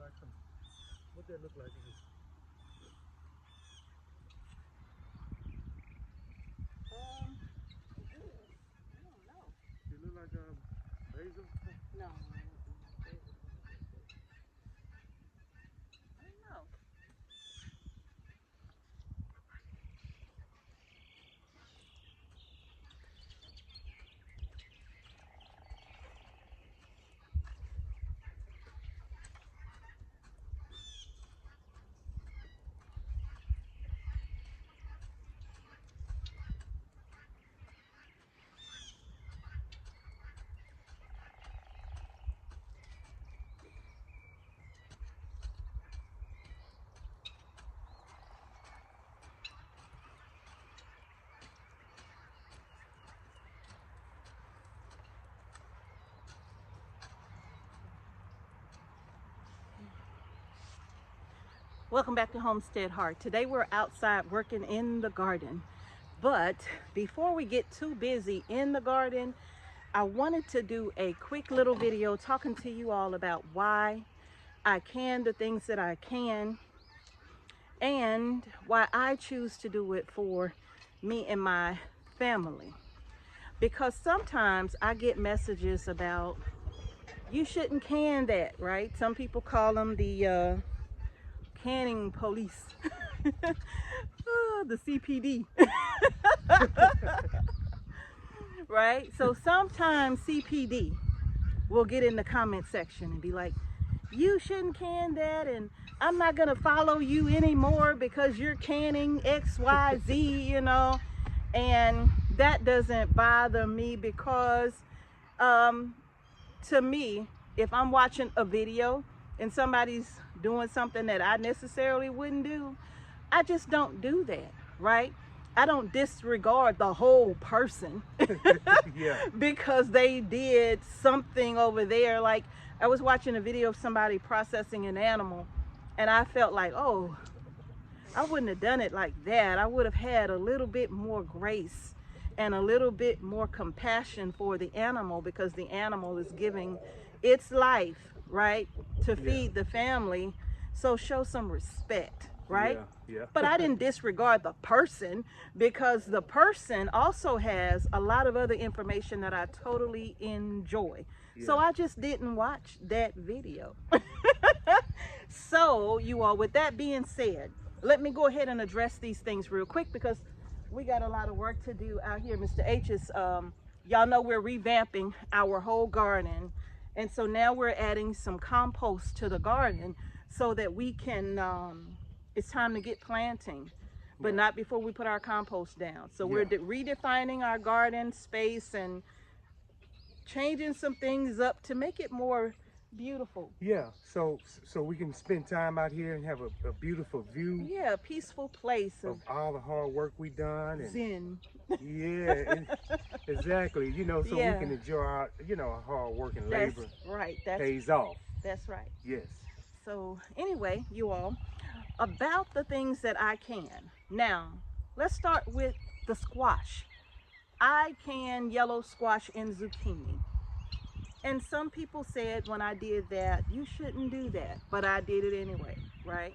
like some, what that look like to you? I don't know. It look like basil? No. I don't know. Welcome back to Homestead Heart. Today we're outside working in the garden. But before we get too busy in the garden, I wanted to do a quick little video talking to you all about why I can the things that I can and why I choose to do it for me and my family. Because sometimes I get messages about you shouldn't can that, right? Some people call them the canning police. The CPD. Right? So sometimes CPD will get in the comment section and be like, you shouldn't can that, and I'm not gonna follow you anymore because you're canning XYZ, you know. And that doesn't bother me because to me, if I'm watching a video and somebody's doing something that I necessarily wouldn't do, I just don't do that, right? I don't disregard the whole person Yeah. because they did something over there. Like I was watching a video of somebody processing an animal and I felt like, oh, I wouldn't have done it like that. I would have had a little bit more grace and a little bit more compassion for the animal because the animal is giving its life, right, to feed the family. So show some respect, right? Yeah. But I didn't disregard the person because the person also has a lot of other information that I totally enjoy. So I just didn't watch that video. So you all, with that being said, let me go ahead and address these things real quick because we got a lot of work to do out here. Mr. H is, y'all know we're revamping our whole garden. And so now we're adding some compost to the garden so that we can, it's time to get planting, but not before we put our compost down. So we're redefining our garden space and changing some things up to make it more beautiful. Yeah, so we can spend time out here and have a beautiful view. Yeah, a peaceful place of all the hard work we done. And zen. yeah, exactly. You know, so we can enjoy our, you know, our hard work and labor. That's right. Pays off. That's right. Yes. So anyway, you all, about the things that I can. Now, let's start with the squash. I can yellow squash and zucchini. And some people said when I did that, you shouldn't do that, but I did it anyway, right?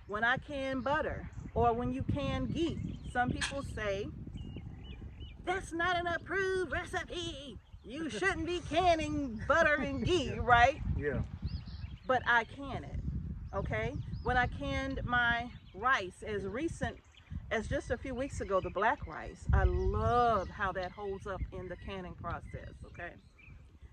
When I can butter or when you can ghee, some people say, that's not an approved recipe. You shouldn't be canning butter and ghee, right? Yeah. But I can it, okay? When I canned my rice as recent as just a few weeks ago, the black rice, I love how that holds up in the canning process, okay?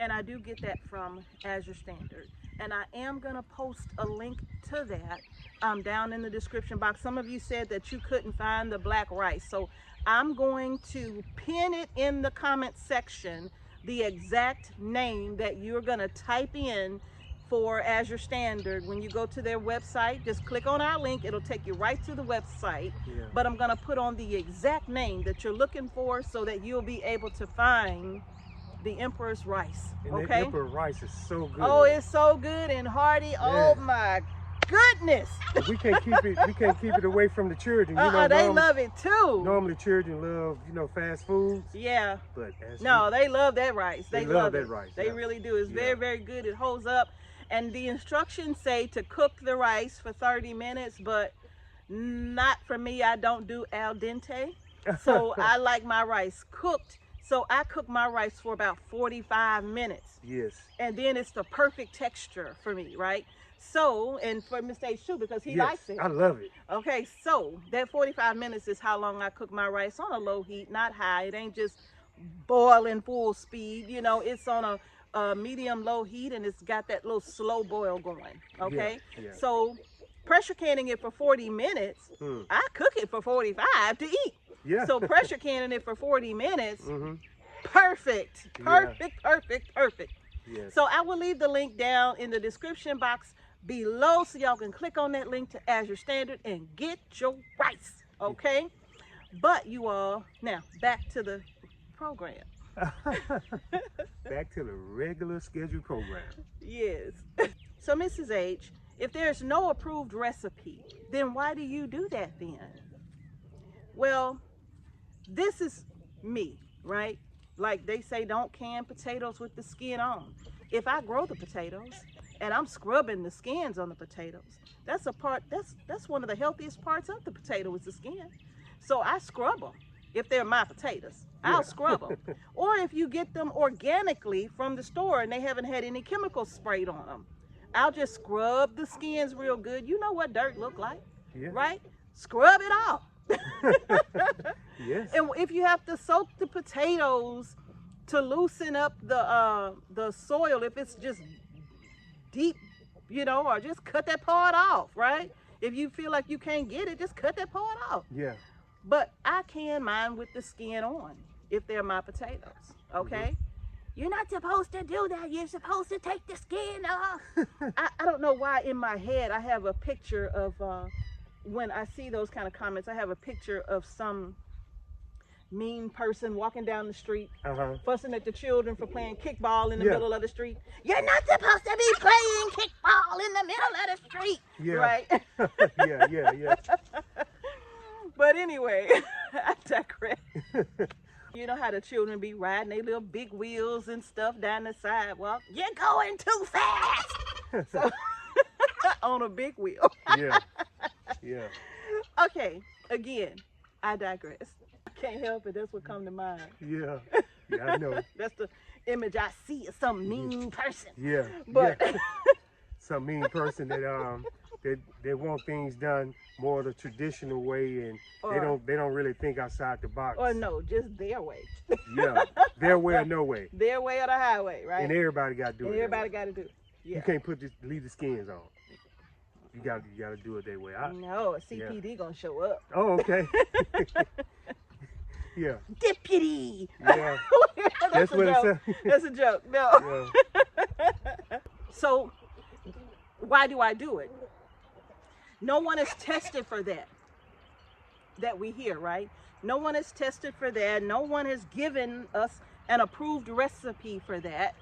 And I do get that from AZURE Standard. And I am gonna post a link to that down in the description box. Some of you said that you couldn't find the black rice. So I'm going to pin it in the comment section, the exact name that you're gonna type in for AZURE Standard. When you go to their website, just click on our link. It'll take you right to the website. Yeah. But I'm gonna put on the exact name that you're looking for so that you'll be able to find the Emperor's rice. And okay, the Emperor rice is so good. Oh, it's so good and hearty. Oh my goodness. We can't keep it. We can't keep it away from the children. You know, they love it too. Normally, children love, you know, fast foods. Yeah. But no, they love that rice. They love that it. rice. They really do. It's very, very good. It holds up. And the instructions say to cook the rice for 30 minutes, but not for me. I don't do al dente. So I like my rice cooked. So I cook my rice for about 45 minutes. Yes. And then it's the perfect texture for me, right? So, and for Mr. H too, because he likes it. I love it. Okay, so that 45 minutes is how long I cook my rice on a low heat, not high. It ain't just boiling full speed. You know, it's on a medium low heat, and it's got that little slow boil going. Okay, so pressure canning it for 40 minutes. I cook it for 45 to eat. Yeah. So pressure canning it for 40 minutes. Perfect. Perfect. Yes. So I will leave the link down in the description box below so y'all can click on that link to Azure Standard and get your rice. Okay. But you all, now back to the program. Back to the regular scheduled program. Yes. So Mrs. H, if there's no approved recipe, then why do you do that then? Well, this is me, right? Like they say, don't can potatoes with the skin on. If I grow the potatoes and I'm scrubbing the skins on the potatoes, that's one of the healthiest parts of the potato is the skin. So I scrub them. If they're my potatoes, I'll scrub them. Or if you get them organically from the store and they haven't had any chemicals sprayed on them, I'll just scrub the skins real good. You know what dirt look like, right? Scrub it off. Yes. And if you have to soak the potatoes to loosen up the soil, if it's just deep, you know, or just cut that part off, right? If you feel like you can't get it, just cut that part off. Yeah. But I can mine with the skin on if they're my potatoes, okay? You're not supposed to do that. You're supposed to take the skin off. I don't know why in my head I have a picture of, when I see those kind of comments, I have a picture of some mean person walking down the street, fussing at the children for playing kickball in the middle of the street. You're not supposed to be playing kickball in the middle of the street, right? Yeah. But anyway, I digress. You know how the children be riding their little big wheels and stuff down the sidewalk. You're going too fast. So, on a big wheel. Yeah. Okay, again, I digress. I can't help it. That's what come to mind. Yeah, I know. That's the image I see of some mean person. But some mean person that they want things done more the traditional way, and they don't really think outside the box. Or no, just their way. Their way or no way. Their way or the highway, right? And everybody got to do it. Everybody got to do it. You can't leave the skins on. You got to do it their way. No, a CPD gonna show up. Oh, okay. Deputy. Yeah. That's what it says. That's a joke. No. So why do I do it? No one is tested for that we hear, right? No one is tested for that. No one has given us an approved recipe for that,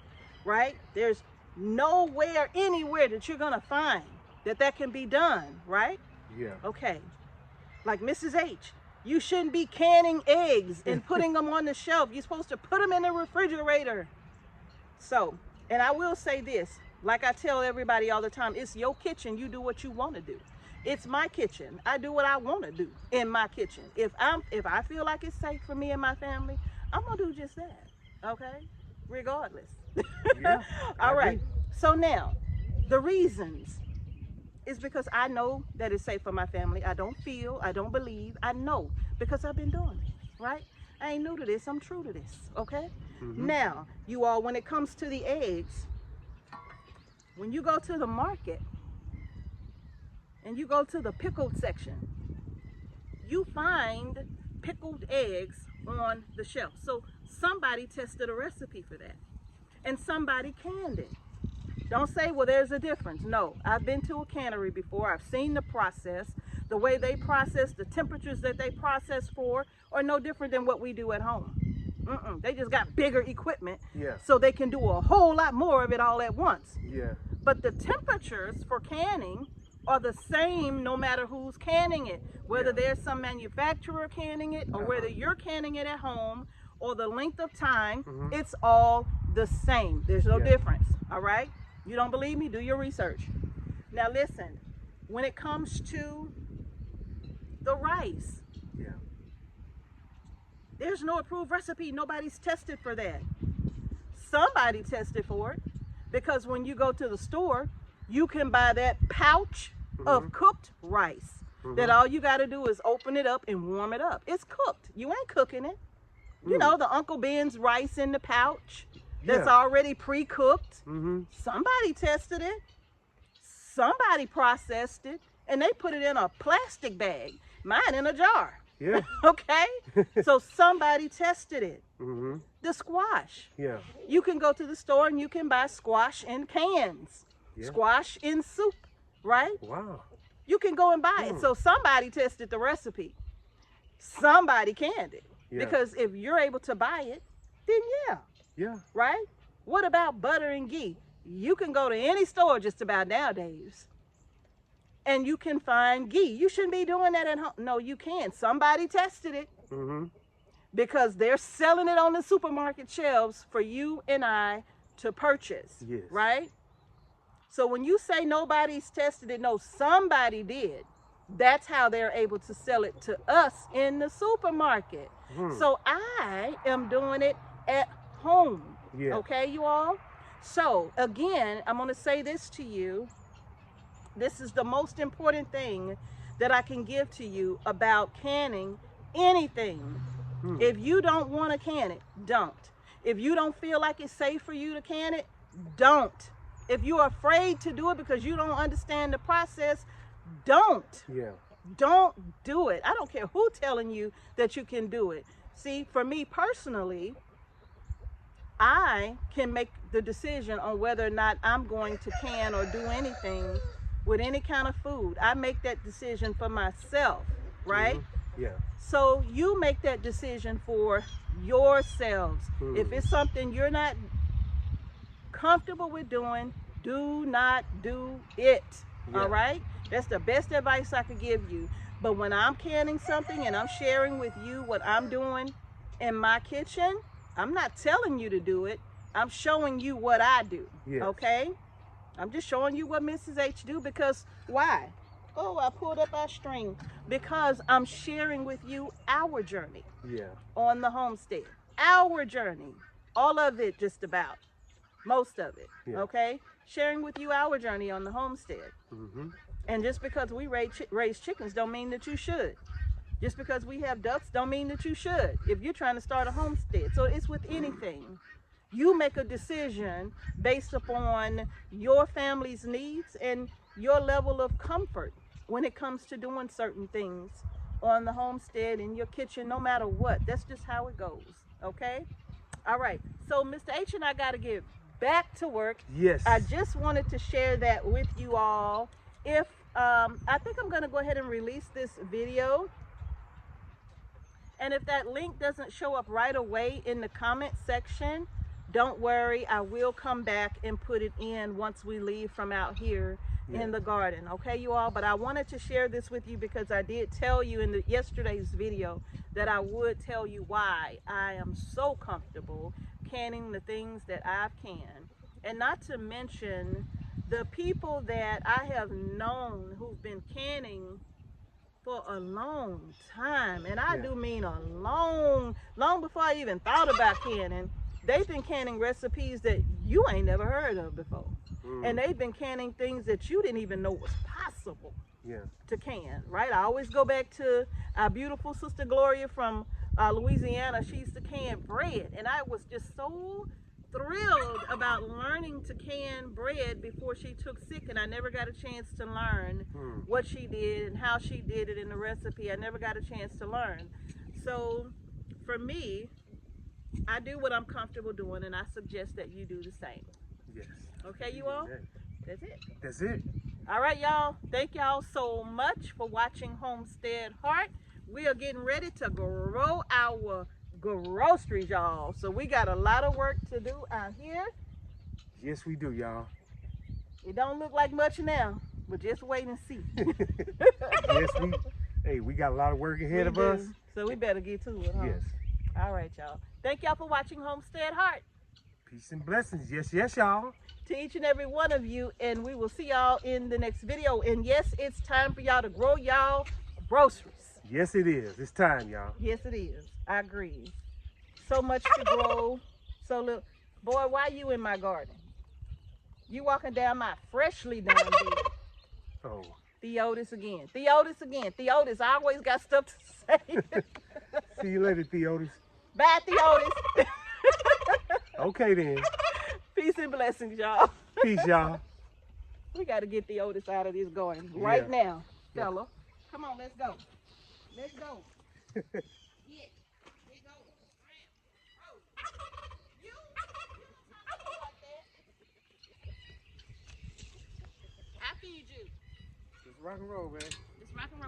right? There's nowhere, anywhere that you're gonna find that can be done, right? Yeah. Okay. Like Mrs. H, you shouldn't be canning eggs and putting them on the shelf. You're supposed to put them in the refrigerator. So, and I will say this, like I tell everybody all the time, it's your kitchen. You do what you want to do. It's my kitchen. I do what I want to do in my kitchen. If I feel like it's safe for me and my family, I'm gonna do just that. Okay, regardless. All right. So now, the reasons is because I know that it's safe for my family. I don't believe. I know because I've been doing it. Right? I ain't new to this. I'm true to this. Okay. Now, you all, when it comes to the eggs, when you go to the market and you go to the pickled section, you find pickled eggs on the shelf. So somebody tested a recipe for that and somebody canned it. Don't say, well, there's a difference. No, I've been to a cannery before. I've seen the process. The way they process, the temperatures that they process for are no different than what we do at home. They just got bigger equipment, so they can do a whole lot more of it all at once. But the temperatures for canning are the same no matter who's canning it, whether there's some manufacturer canning it or whether you're canning it at home, or the length of time, it's all the same. There's no difference, all right? You don't believe me? Do your research. Now listen, when it comes to the rice, Yeah. there's no approved recipe. Nobody's tested for that. Somebody tested for it, because when you go to the store, you can buy that pouch of cooked rice that all you got to do is open it up and warm it up. It's cooked. You ain't cooking it. You know, the Uncle Ben's rice in the pouch that's already pre-cooked. Somebody tested it. Somebody processed it, and they put it in a plastic bag. Mine in a jar. Yeah. Okay? So somebody tested it. The squash. Yeah. You can go to the store and you can buy squash in cans. Squash in soup, right? Wow. You can go and buy it. So somebody tested the recipe. Somebody canned it. Because if you're able to buy it, then Yeah. right? What about butter and ghee? You can go to any store just about nowadays and you can find ghee. You shouldn't be doing that at home. No, you can. Somebody tested it because they're selling it on the supermarket shelves for you and I to purchase, right? So when you say nobody's tested it, no, somebody did. That's how they're able to sell it to us in the supermarket. So I am doing it at home. Okay, you all? So again, I'm going to say this to you. This is the most important thing that I can give to you about canning anything. If you don't want to can it, don't. If you don't feel like it's safe for you to can it, don't. If you're afraid to do it because you don't understand the process, don't. Don't do it. I don't care who's telling you that you can do it. See, for me personally, I can make the decision on whether or not I'm going to can or do anything with any kind of food. I make that decision for myself, right? So you make that decision for yourselves. If it's something you're not comfortable with doing, do not do it. All right? That's the best advice I could give you. But when I'm canning something and I'm sharing with you what I'm doing in my kitchen, I'm not telling you to do it. I'm showing you what I do. Okay? I'm just showing you what Mrs. H do, because why? Oh, I pulled up our string. Because I'm sharing with you our journey on the homestead. Our journey. All of it, just about. Most of it. Okay? Sharing with you our journey on the homestead. And just because we raise chickens don't mean that you should. Just because we have ducks don't mean that you should if you're trying to start a homestead. So it's with anything. You make a decision based upon your family's needs and your level of comfort when it comes to doing certain things on the homestead, in your kitchen, no matter what. That's just how it goes. Okay? All right. So Mr. H and I got to get back to work. I just wanted to share that with you all. If I think I'm going to go ahead and release this video. And if that link doesn't show up right away in the comment section, don't worry, I will come back and put it in once we leave from out here in the garden. Okay, you all? But I wanted to share this with you because I did tell you in yesterday's video that I would tell you why I am so comfortable canning the things that I've canned. And not to mention the people that I have known who've been canning for a long time, and I do mean a long before I even thought about canning. They've been canning recipes that you ain't never heard of before. And they've been canning things that you didn't even know was possible to can, right? I always go back to our beautiful sister Gloria from Louisiana. She used to can bread, and I was just so thrilled about learning to can bread before she took sick, and I never got a chance to learn what she did and how she did it in the recipe. I never got a chance to learn. So for me, I do what I'm comfortable doing, and I suggest that you do the same. Okay, you all? That's it. That's it. All right, y'all. Thank y'all so much for watching Homestead Heart. We are getting ready to grow our groceries, y'all. So we got a lot of work to do out here. Yes, we do, y'all. It don't look like much now, but just wait and see. We got a lot of work ahead of us. So we better get to it, huh? All right, y'all. Thank y'all for watching Homestead Heart. Peace and blessings. Yes, y'all. to each and every one of you, and we will see y'all in the next video. And yes, it's time for y'all to grow y'all groceries. Yes, it is. It's time, y'all. Yes, it is. I agree. So much to grow. So little. Boy, why you in my garden? You walking down my freshly done bed. Oh. Theotis again. Theotis again. Theotis, I always got stuff to say. See you later, Theotis. Bye, Theotis. Okay, then. Peace and blessings, y'all. Peace, y'all. We got to get Theotis out of this garden right now, fella. Come on, let's go. Let's go. Yeah. Let's go. Oh. You don't talk to me like that. I feed you. Just rock and roll, man. Just rock and roll.